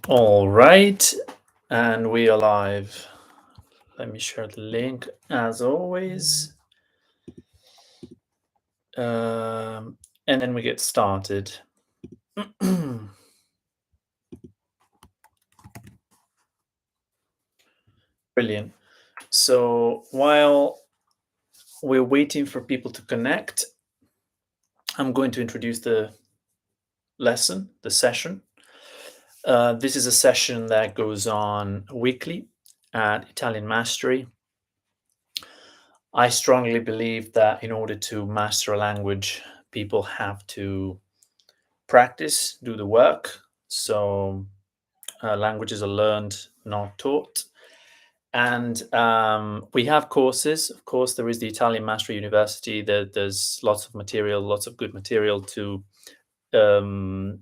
All right, and we are live. Let me share the link as always. And then we get started. Brilliant. So while we're waiting for people to connect, I'm going to introduce the lesson, the session. This is a session that goes on weekly at Italian Mastery. I strongly believe that in order to master a language, people have to practice, do the work. So languages are learned, not taught. And we have courses. Of course, there is the Italian Mastery University. There's lots of material, lots of good material to um,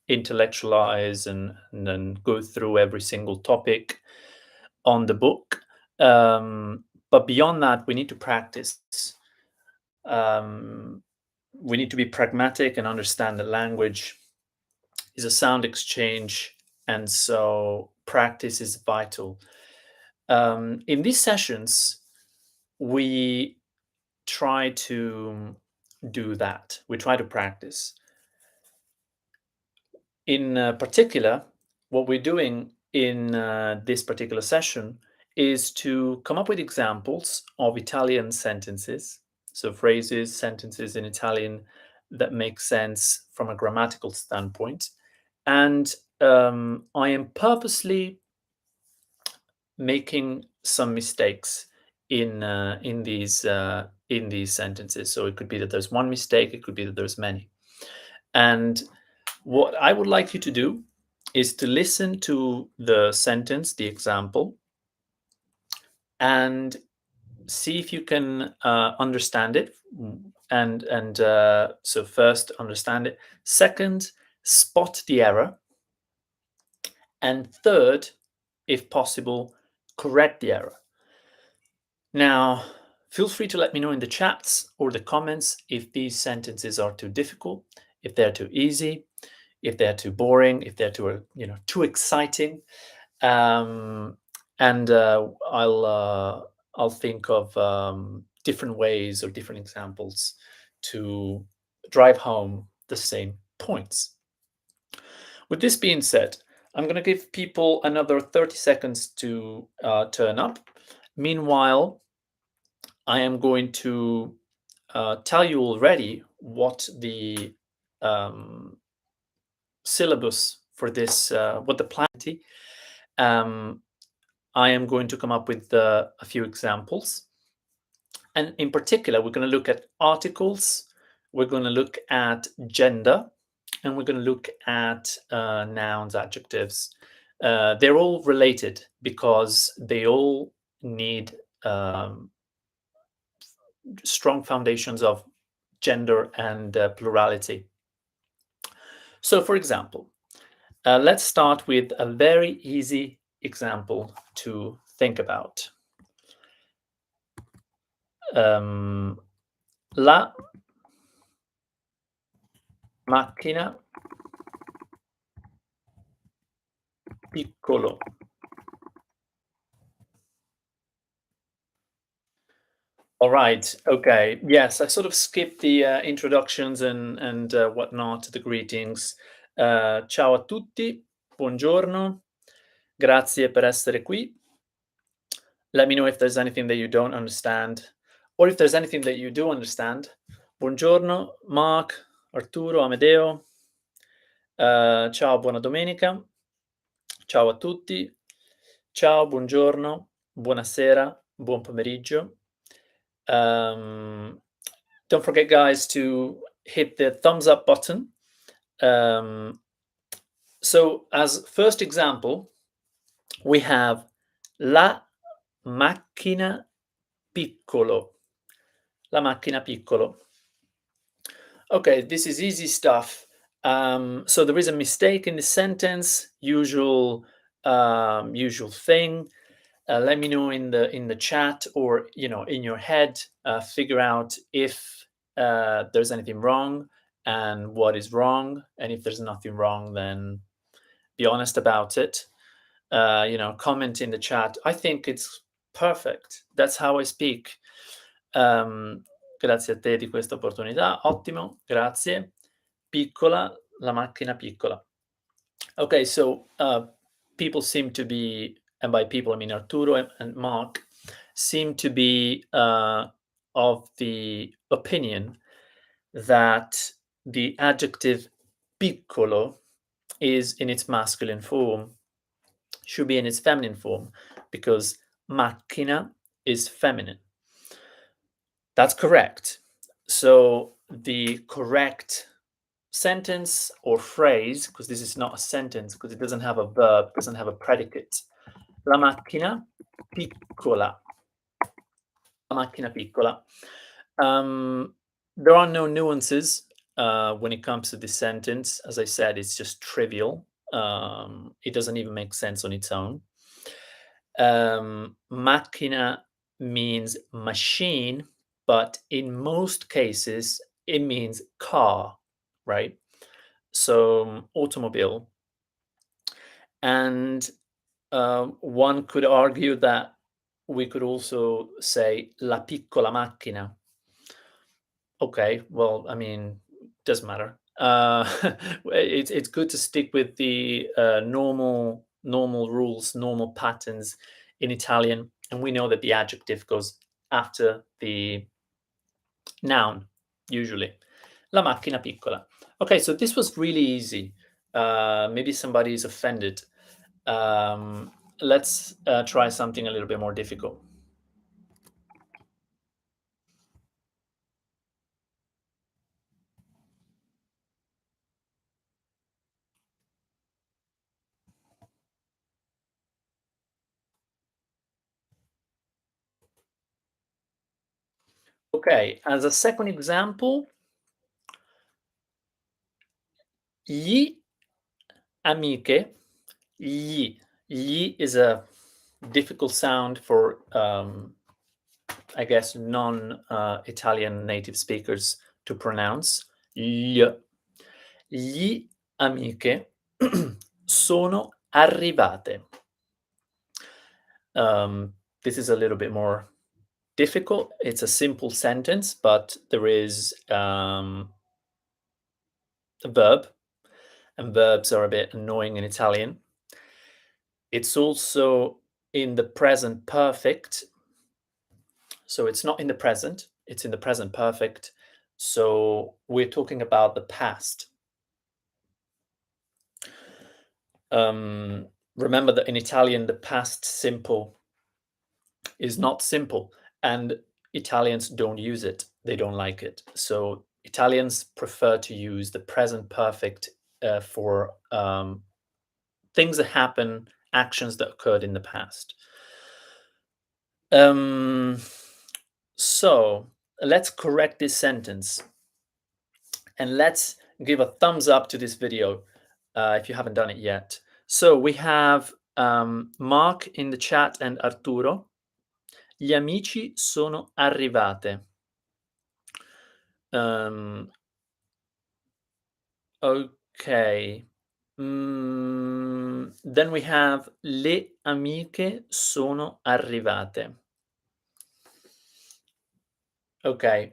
intellectualize and then go through every single topic on the book. But beyond that, we need to practice. Um, we need to be pragmatic and understand that language is a sound exchange, and so practice is vital. In these sessions, we try to do that. We try to practice. In particular, what we're doing in this particular session is to come up with examples of Italian sentences, so phrases, sentences in Italian that make sense from a grammatical standpoint. And I am purposely making some mistakes in these sentences. So it could be that there's one mistake, it could be that there's many. And what I would like you to do is to listen to the sentence, the example, and see if you can understand it. And so first, understand it. Second, spot the error. And third, if possible, correct the error. Now, feel free to let me know in the chats or the comments if these sentences are too difficult, if they're too easy, if they're too boring, if they're too exciting. And I'll think of different ways or different examples to drive home the same points. With this being said, I'm going to give people another 30 seconds to turn up. Meanwhile, I am going to tell you already what the syllabus for this, what the plan is. I am going to come up with a few examples. And in particular, we're going to look at articles, we're going to look at gender, and we're going to look at nouns, adjectives. They're all related because they all need strong foundations of gender and plurality. So, for example, let's start with a very easy example to think about. La macchina piccolo. All right. Okay. Yes, I sort of skipped the introductions and whatnot, the greetings. Ciao a tutti, buongiorno, grazie per essere qui. Let me know if there's anything that you don't understand, or if there's anything that you do understand. Buongiorno, Mark, Arturo, Amedeo. Ciao, buona domenica. Ciao a tutti. Ciao, buongiorno, buonasera, buon pomeriggio. Don't forget, guys, to hit the thumbs up button. So as first example, we have la macchina piccolo. La macchina piccolo. Okay, this is easy stuff. So there is a mistake in the sentence, usual thing. Let me know in the chat or in your head. Figure out if there's anything wrong and what is wrong, and if there's nothing wrong, then be honest about it. Comment in the chat. I think it's perfect. That's how I speak. Grazie a te di questa opportunità. Ottimo, grazie. Piccola, la macchina piccola. Okay, so people seem to be, and by people I mean Arturo and Mark, seem to be of the opinion that the adjective piccolo is in its masculine form, should be in its feminine form, because macchina is feminine. That's correct. So the correct sentence or phrase, because this is not a sentence, because it doesn't have a verb, doesn't have a predicate. La macchina piccola. La macchina piccola. There are no nuances when it comes to this sentence. As I said, it's just trivial. It doesn't even make sense on its own. Macchina means machine, but in most cases, it means car, right? So automobile. And one could argue that we could also say la piccola macchina. Okay, well, I mean, doesn't matter. It's good to stick with the normal rules, normal patterns in Italian, and we know that the adjective goes after the noun usually. La macchina piccola. Okay, so this was really easy. Maybe somebody is offended. Let's try something a little bit more difficult. Okay, as a second example, gli amiche. Gli is a difficult sound for, I guess, non-Italian native speakers to pronounce. Gli. Gli amiche sono arrivate. This is a little bit more difficult. It's a simple sentence, but there is a verb, and verbs are a bit annoying in Italian. It's also in the present perfect. So it's not in the present, it's in the present perfect. So we're talking about the past. Remember that in Italian, the past simple is not simple, and Italians don't use it. They don't like it. So Italians prefer to use the present perfect for things that happen, actions that occurred in the past. So let's correct this sentence, and let's give a thumbs up to this video if you haven't done it yet. So we have Mark in the chat and Arturo. Gli amici sono arrivate. Okay. Then we have le amiche sono arrivate. Okay.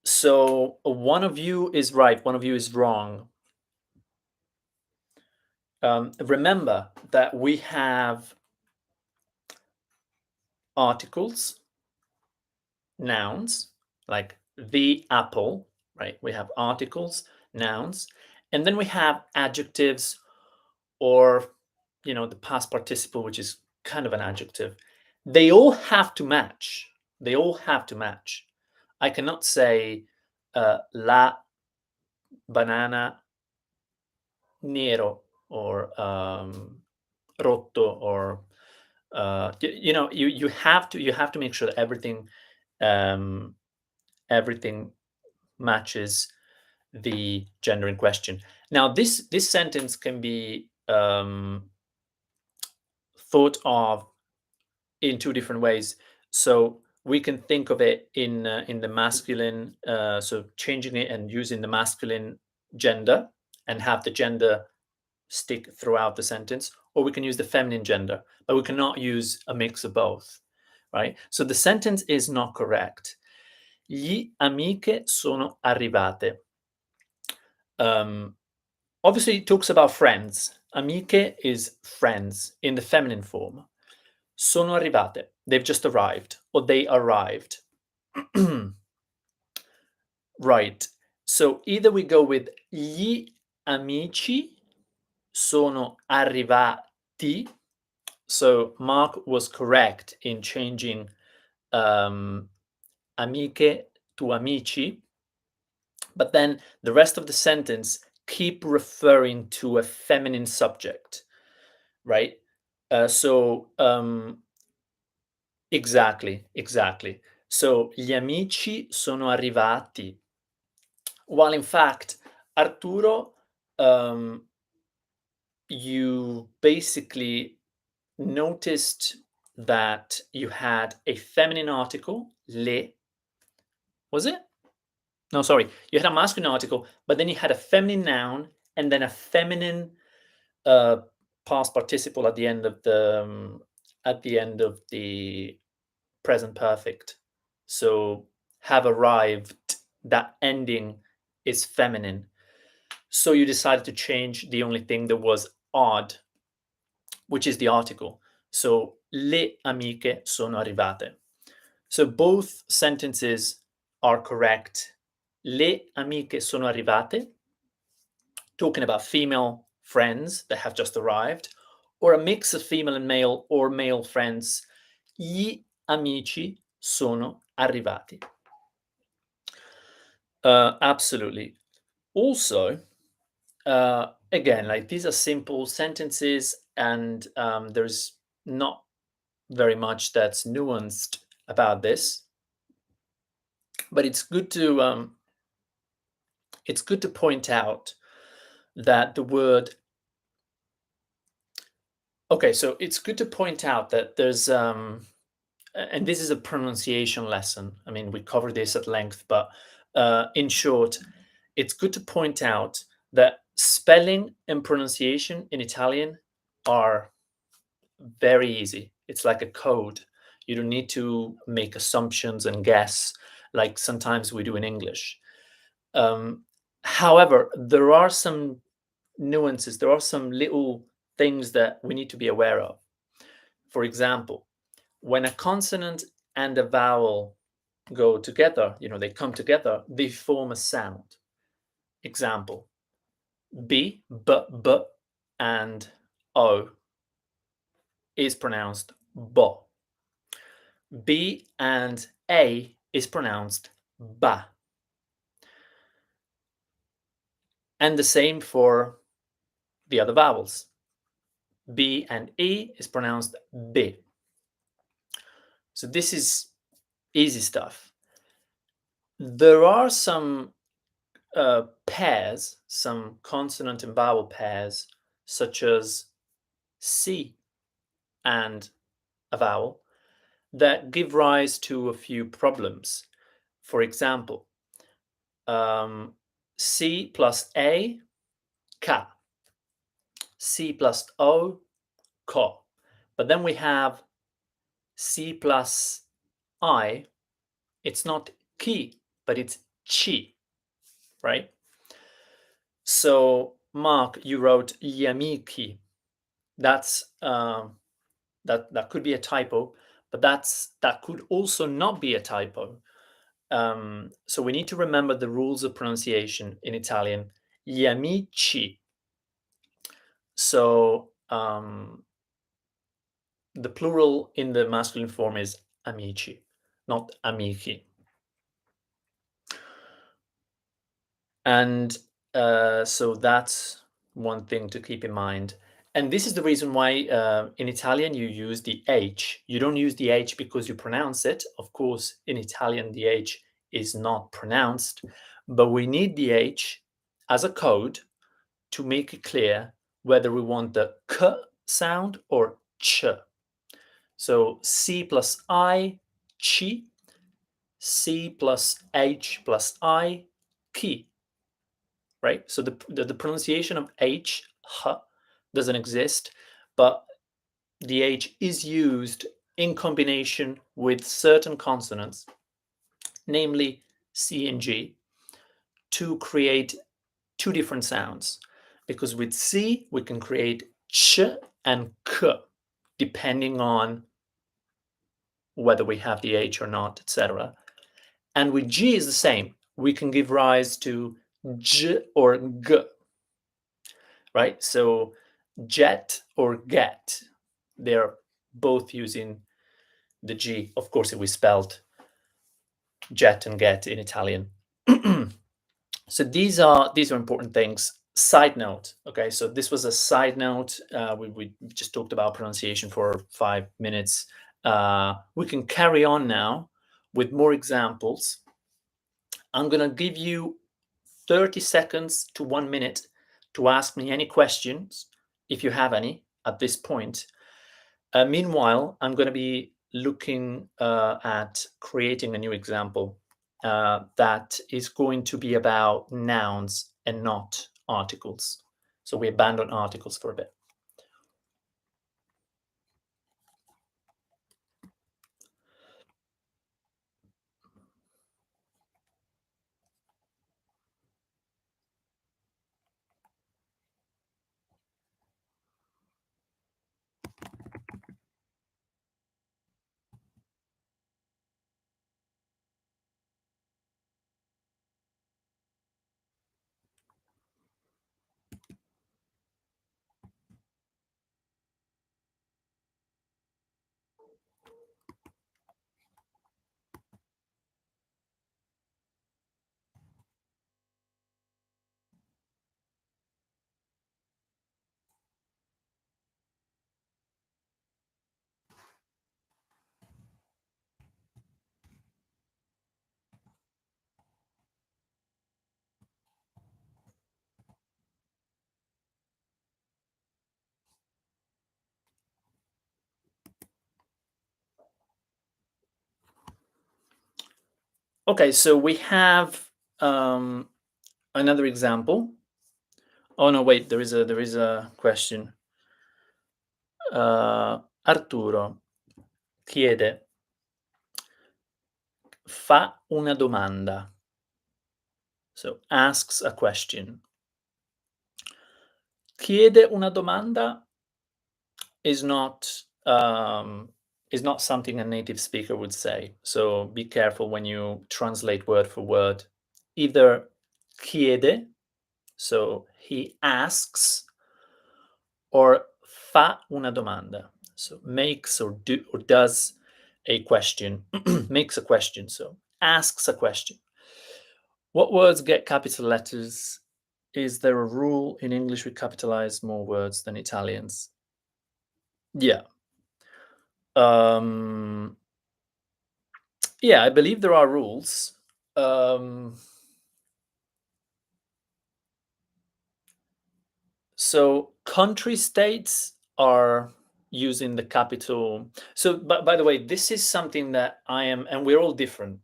So one of you is right, one of you is wrong. Remember that we have articles, nouns, like the apple, right? We have articles, nouns, and then we have adjectives, or, the past participle, which is kind of an adjective. They all have to match. They all have to match. I cannot say la banana nero, or rotto, or you have to make sure that everything matches the gender in question. Now this sentence can be thought of in two different ways. So we can think of it in the masculine, so changing it and using the masculine gender, and have the gender stick throughout the sentence, or we can use the feminine gender, but we cannot use a mix of both, right? So the sentence is not correct. Gli amiche sono arrivate. Obviously, it talks about friends. Amiche is friends in the feminine form. Sono arrivate. They've just arrived, or they arrived. Right. So either we go with gli amici sono arrivati. So Mark was correct in changing amiche to amici, but then the rest of the sentence keep referring to a feminine subject, right? Exactly. So gli amici sono arrivati. While in fact, Arturo, you basically noticed that you had a feminine article, le. Was it? No, sorry. You had a masculine article, but then you had a feminine noun and then a feminine past participle at the end of the present perfect. So have arrived, that ending is feminine. So you decided to change the only thing that was odd, which is the article. So le amiche sono arrivate. So both sentences are correct. Le amiche sono arrivate, talking about female friends that have just arrived, or a mix of female and male or male friends. Gli amici sono arrivati. Absolutely. Also, again, like these are simple sentences, and there's not very much that's nuanced about this. But it's good to point out that the word. Okay, so it's good to point out that there's and this is a pronunciation lesson. I mean, we covered this at length, but in short, it's good to point out that spelling and pronunciation in Italian are very easy. It's like a code. You don't need to make assumptions and guess like sometimes we do in English. However, there are some nuances, there are some little things that we need to be aware of. For example, when a consonant and a vowel go together, they come together, they form a sound. Example, B, B, and O is pronounced bo. B and A is pronounced ba. And the same for the other vowels. B and E is pronounced B. So this is easy stuff. There are some pairs, some consonant and vowel pairs, such as C and a vowel, that give rise to a few problems. For example, C plus A, ka. C plus O, ko. But then we have C plus I, it's not ki, but it's chi, right? So, Mark, you wrote gli amici. That's that could be a typo, but that could also not be a typo. So we need to remember the rules of pronunciation in Italian. Gli amici. So the plural in the masculine form is amici, not amici. And so that's one thing to keep in mind. And this is the reason why in Italian you use the H. You don't use the H because you pronounce it. Of course, in Italian, the H is not pronounced, but we need the H as a code to make it clear whether we want the K sound or Ch. So C plus I, chi, C plus H plus I, ki. Right? So the pronunciation of H, h, doesn't exist, but the H is used in combination with certain consonants, namely C and G, to create two different sounds. Because with C, we can create ch and k, depending on whether we have the H or not, etc. And with G is the same. We can give rise to j or g, right? So jet or get, they're both using the G. Of course, it was spelled jet and get in Italian. So these are important things. Side note, okay, so this was a side note. We just talked about pronunciation for 5 minutes. We can carry on now with more examples. I'm gonna give you 30 seconds to 1 minute to ask me any questions, if you have any, at this point. Meanwhile, I'm going to be looking at creating a new example that is going to be about nouns and not articles. So we abandon articles for a bit. Okay, so we have another example. Oh no, wait, there is a question. Arturo chiede, fa una domanda. So asks a question. Chiede una domanda is not is not something a native speaker would say. So be careful when you translate word for word. Either chiede, so he asks, or fa una domanda, so makes or does a question, makes a question, so asks a question. What words get capital letters? Is there a rule in English we capitalize more words than Italians? Yeah. Um, yeah, I believe there are rules. Um, so country states are using the capital. So, by the way, this is something that I am, and we're all different.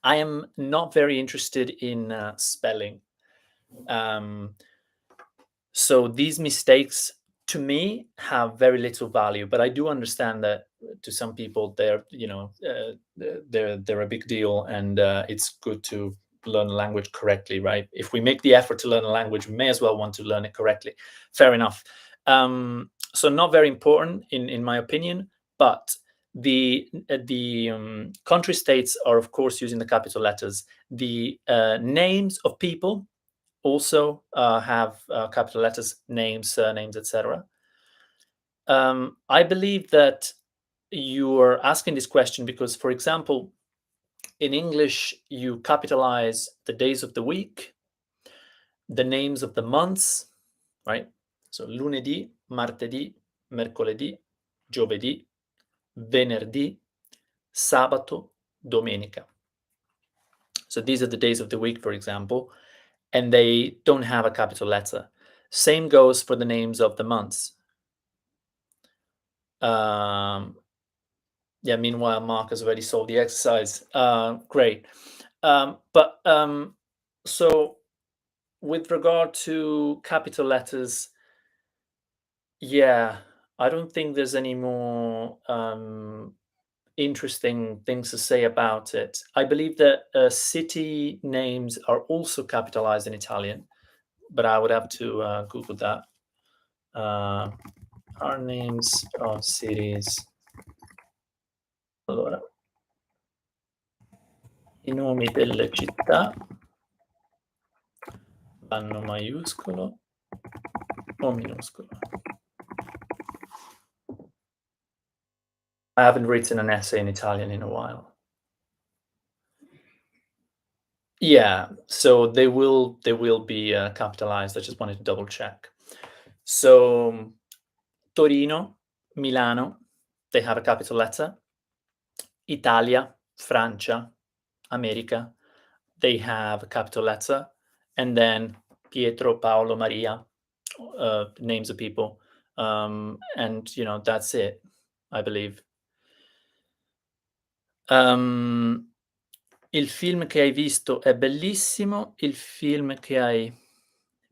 I am not very interested in spelling. Um, So these mistakes to me have very little value, but I do understand that to some people they're they're a big deal, and it's good to learn a language correctly, right? If we make the effort to learn a language, we may as well want to learn it correctly. Fair enough. So not very important in my opinion, but the country states are of course using the capital letters. The names of people also have capital letters, names, surnames, etc. I believe that you are asking this question because, for example, in English, you capitalize the days of the week, the names of the months, right? So lunedì, martedì, mercoledì, giovedì, venerdì, sabato, domenica. So these are the days of the week, for example, and they don't have a capital letter. Same goes for the names of the months. Yeah, meanwhile, Mark has already solved the exercise. Great. So with regard to capital letters, Yeah, I don't think there's any more interesting things to say about it. I believe that city names are also capitalized in Italian, but I would have to Google that. Uh, are names of cities. Allora, i nomi delle città vanno maiuscolo o minuscolo? I haven't written an essay in Italian in a while. Yeah, so they will be capitalized. I just wanted to double check. So Torino, Milano, they have a capital letter. Italia, Francia, America, they have a capital letter. And then Pietro, Paolo, Maria, names of people. And that's it, I believe. Um, il film che hai visto è bellissimo, il film che hai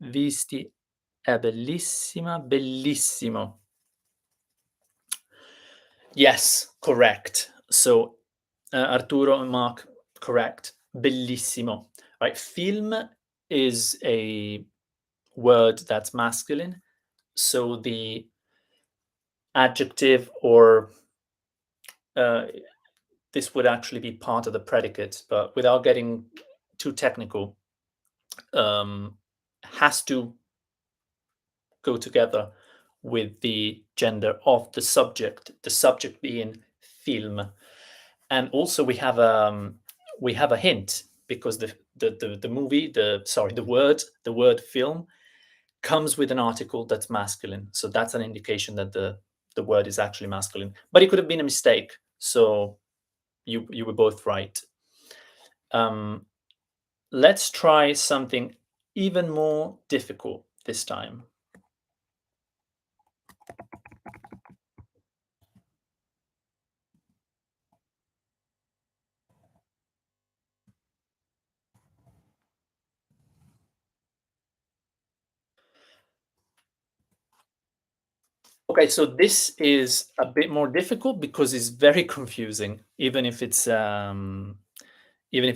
visti è bellissima, bellissimo. Yes, correct. So, Arturo and Mark, correct. Bellissimo. Right, film is a word that's masculine, so the adjective or uh, this would actually be part of the predicate, but without getting too technical, um, has to go together with the gender of the subject being film. And also we have a hint because the movie, the word film comes with an article that's masculine. So that's an indication that the word is actually masculine. But it could have been a mistake. So you were both right. Um, let's try something even more difficult this time. Okay, so this is a bit more difficult because it's very confusing. Even if it's a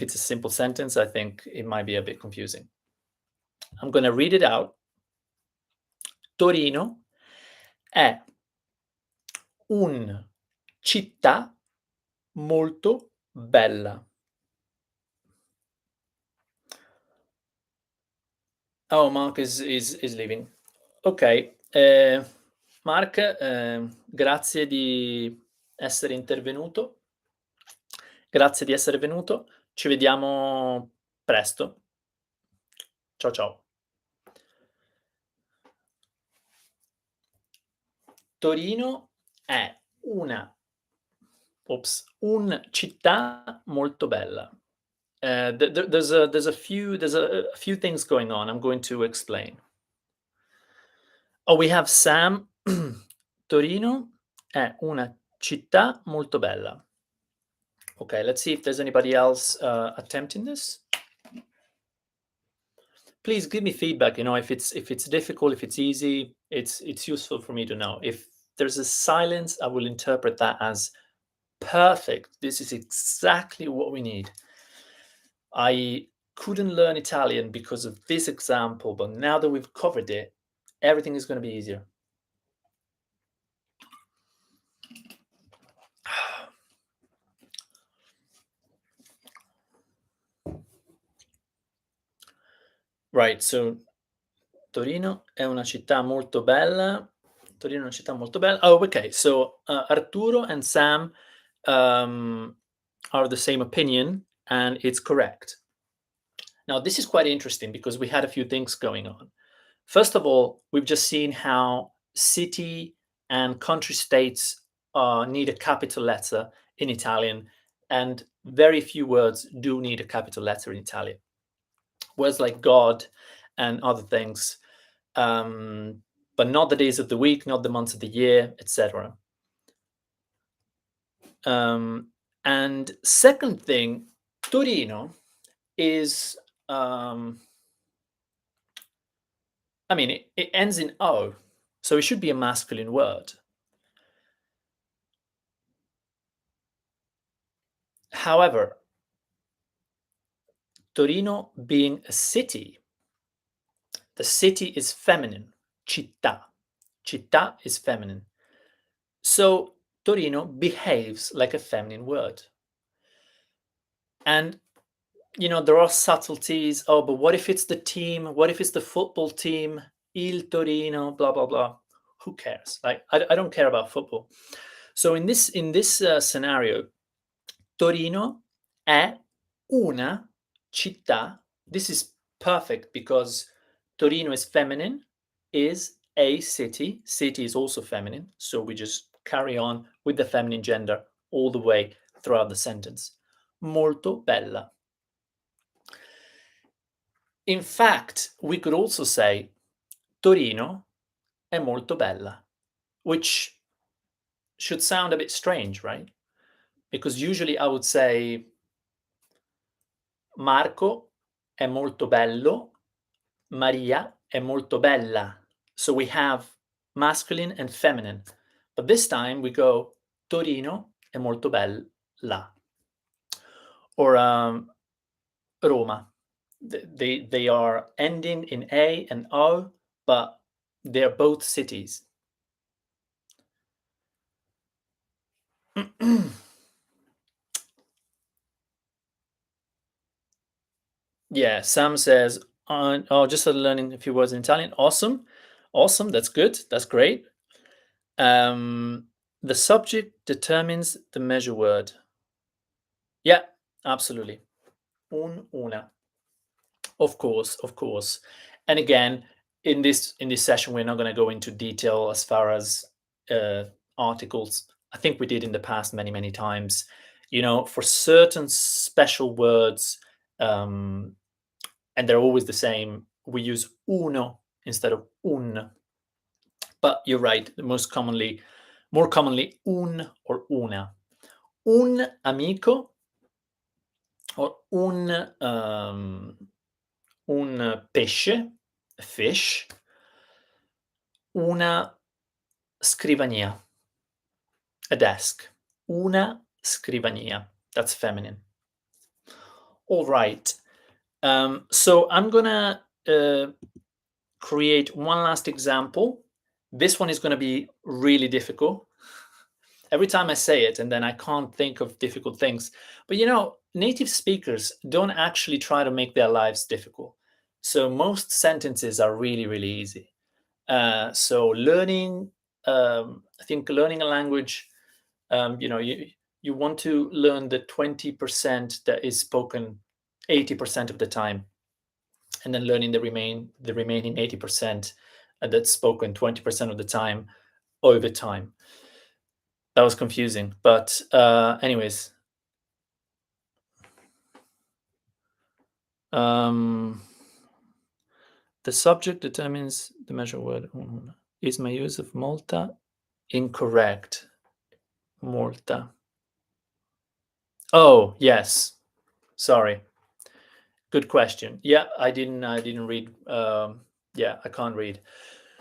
simple sentence, I think it might be a bit confusing. I'm going to read it out. Torino è un città molto bella. Oh, Mark is leaving. Ok, Mark, grazie di essere intervenuto. Grazie di essere venuto. Ci vediamo presto. Ciao ciao. Torino è una un città molto bella. There's a few things going on. I'm going to explain. Oh, we have Sam. Torino è una città molto bella. Okay, let's see if there's anybody else attempting this. Please give me feedback. If it's difficult, if it's easy, it's useful for me to know. If there's a silence, I will interpret that as perfect. This is exactly what we need. I couldn't learn Italian because of this example, but now that we've covered it, everything is going to be easier. Right, so Torino è una città molto bella. Torino è una città molto bella. Oh, okay. So Arturo and Sam are the same opinion, and it's correct. Now, this is quite interesting because we had a few things going on. First of all, we've just seen how city and country states need a capital letter in Italian, and very few words do need a capital letter in Italian. Words like God and other things, but not the days of the week, not the months of the year, etc. And second thing, Torino is, I mean, it ends in O. So it should be a masculine word. However, Torino being a city, the city is feminine. Città. Città is feminine. So Torino behaves like a feminine word. And there are subtleties. Oh, but what if it's the team? What if it's the football team? Il Torino, blah blah blah. Who cares? Like I don't care about football. So in this scenario, Torino è una città. This is perfect because Torino is feminine, is a city. City is also feminine. So we just carry on with the feminine gender all the way throughout the sentence. Molto bella. In fact, we could also say Torino è molto bella, which should sound a bit strange, right? Because usually I would say Marco è molto bello, Maria è molto bella. So we have masculine and feminine. But this time we go Torino è molto bella. Or Roma. They are ending in A and O, but they're both cities. Yeah, Sam says, oh, just started learning a few words in Italian. Awesome. Awesome. That's good. That's great. The subject determines the measure word. Yeah, absolutely. Una. Of course, of course. And again, in this session, we're not going to go into detail as far as uh, articles. I think we did in the past many, many times. For certain special words, um, and they're always the same, we use uno instead of un. But you're right, more commonly un or una. Un amico or un pesce, a fish. Una scrivania, a desk. Una scrivania. That's feminine. All right. So I'm gonna create one last example. This one is gonna be really difficult. Every time I say it, and then I can't think of difficult things. But native speakers don't actually try to make their lives difficult. So most sentences are really, really easy. So I think learning a language, you want to learn the 20% that is spoken 80% of the time, and then learning the remaining 80% that's spoken 20% of the time over time. That was confusing, but anyways. The subject determines the measure word. Is my use of molta incorrect? Molta. Oh, yes. Sorry. Good question. Yeah, I didn't read. Yeah, I can't read.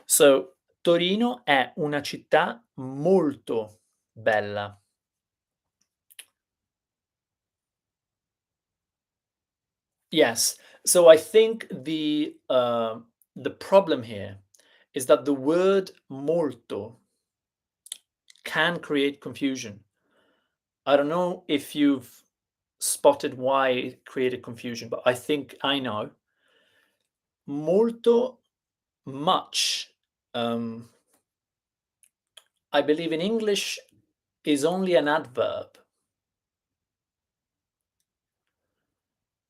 So, Torino è una città molto bella. Yes. So I think the problem here is that the word molto can create confusion. I don't know if you've spotted why it created confusion, but I think I know. Molto, much. I believe in English is only an adverb.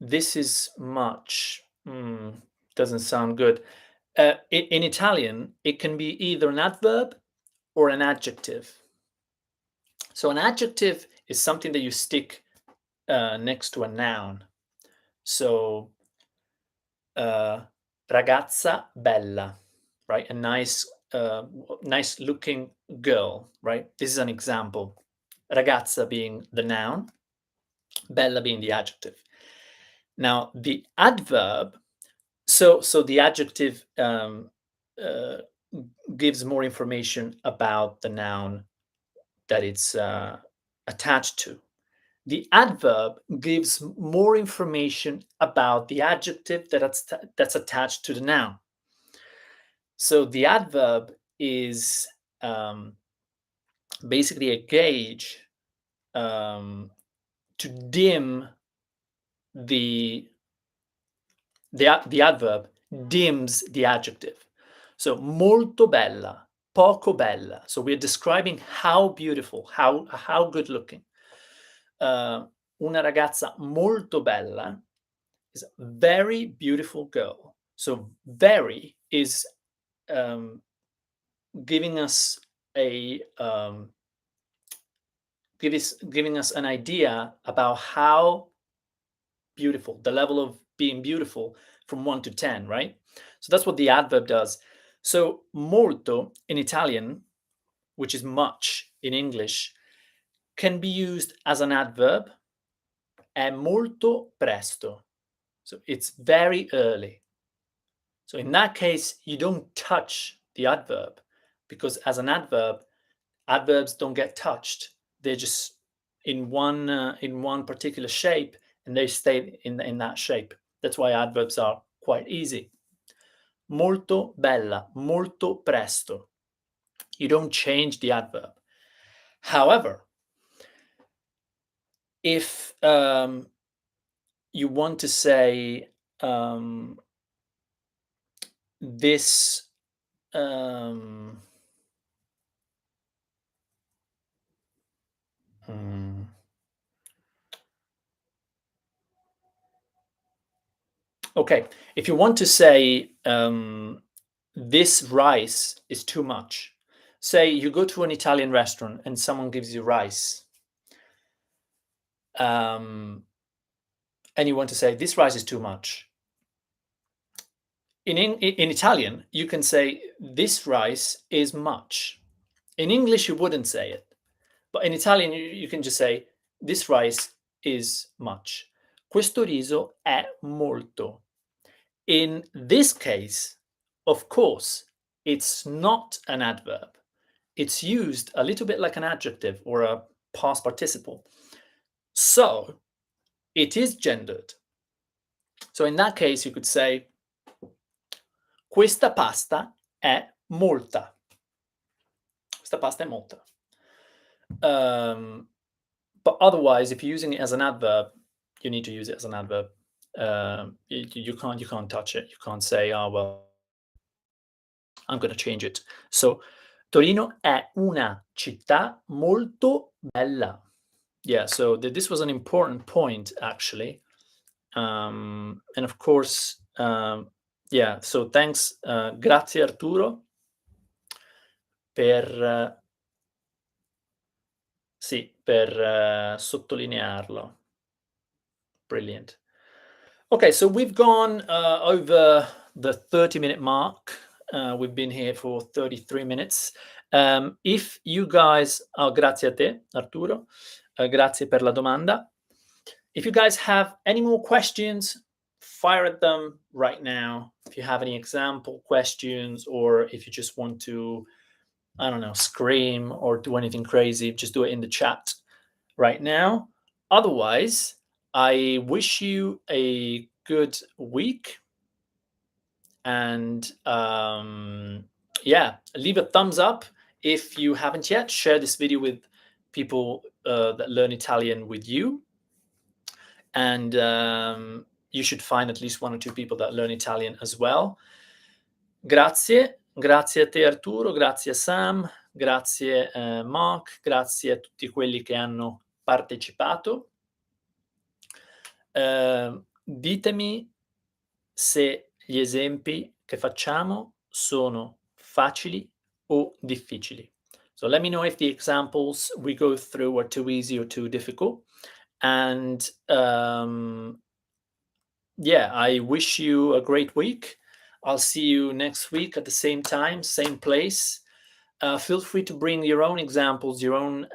This is much. Doesn't sound good. In Italian, it can be either an adverb or an adjective. So an adjective is something that you stick next to a noun. So ragazza bella, right? A nice looking girl, right? This is an example. Ragazza being the noun, bella being the adjective. Now the adverb, so the adjective gives more information about the noun that it's attached to. The adverb gives more information about the adjective that's attached to the noun. So the adverb is um, basically a gauge um, to dim the the adverb dims the adjective. So molto bella, poco bella. So we're describing how beautiful, how good looking. Una ragazza molto bella is a very beautiful girl. So very is um, giving us a giving us an idea about how beautiful, the level of being beautiful from 1 to 10, right? So that's what the adverb does. So molto in Italian, which is much in English, can be used as an adverb. È molto presto. So it's very early. So in that case, you don't touch the adverb because as an adverb, adverbs don't get touched. They're just in one particular shape, and they stay in that shape. That's why adverbs are quite easy. Molto bella, molto presto. You don't change the adverb. However, if you want to say this um, hmm, okay, if you want to say this rice is too much, say you go to an Italian restaurant and someone gives you rice, and you want to say this rice is too much. In Italian, you can say this rice is much. In English, you wouldn't say it, but in Italian, you can just say this rice is much. Questo riso è molto. In this case, of course, it's not an adverb. It's used a little bit like an adjective or a past participle. So it is gendered. So in that case, you could say, questa pasta è molta. Questa pasta è molta. But otherwise, if you're using it as an adverb, you need to use it as an adverb. You can't touch it. You can't say, oh, well, I'm going to change it. So Torino è una città molto bella. Yeah, so this was an important point, actually. And of course, yeah, so thanks, grazie Arturo per, sì, per sottolinearlo. Brilliant. Okay, so we've gone over the 30-minute mark. We've been here for 33 minutes. If you guys, oh, grazie a te, Arturo. Grazie per la domanda. If you guys have any more questions, fire at them right now. If you have any example questions, or if you just want to, I don't know, scream or do anything crazy, just do it in the chat right now. Otherwise, I wish you a good week. And yeah, leave a thumbs up if you haven't yet. Share this video with people that learn Italian with you. And you should find at least 1 or 2 people that learn Italian as well. Grazie a te Arturo, grazie a Sam, grazie Mark, grazie a tutti quelli che hanno partecipato. Ditemi se gli esempi che facciamo sono facili o difficili. So let me know if the examples we go through are too easy or too difficult. And yeah, I wish you a great week. I'll see you next week at the same time, same place. Feel free to bring your own examples, your own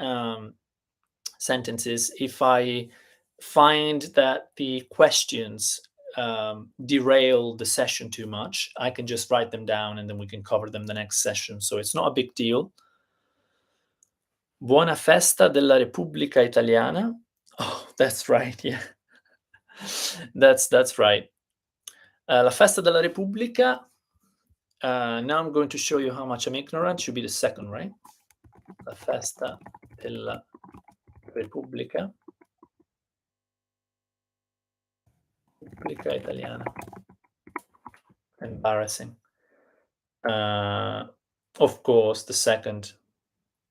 sentences. If I find that the questions derail the session too much, I can just write them down and then we can cover them the next session. So it's not a big deal. Buona festa della Repubblica Italiana. Oh, that's right, yeah. That's right. La festa della Repubblica. Now I'm going to show you how much I'm ignorant. Should be the second, right? La festa della Repubblica Italiana. Embarrassing. Of course, the second.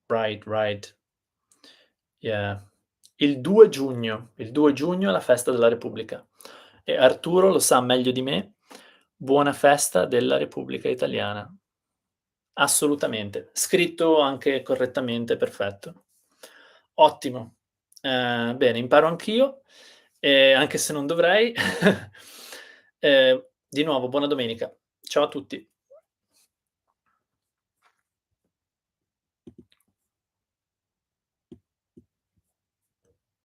Right. Yeah. Il 2 giugno è la festa della Repubblica. E Arturo lo sa meglio di me. Buona festa della Repubblica Italiana. Assolutamente. Scritto anche correttamente, perfetto. Ottimo. Bene, imparo anch'io, anche se non dovrei. Di nuovo buona domenica. Ciao a tutti.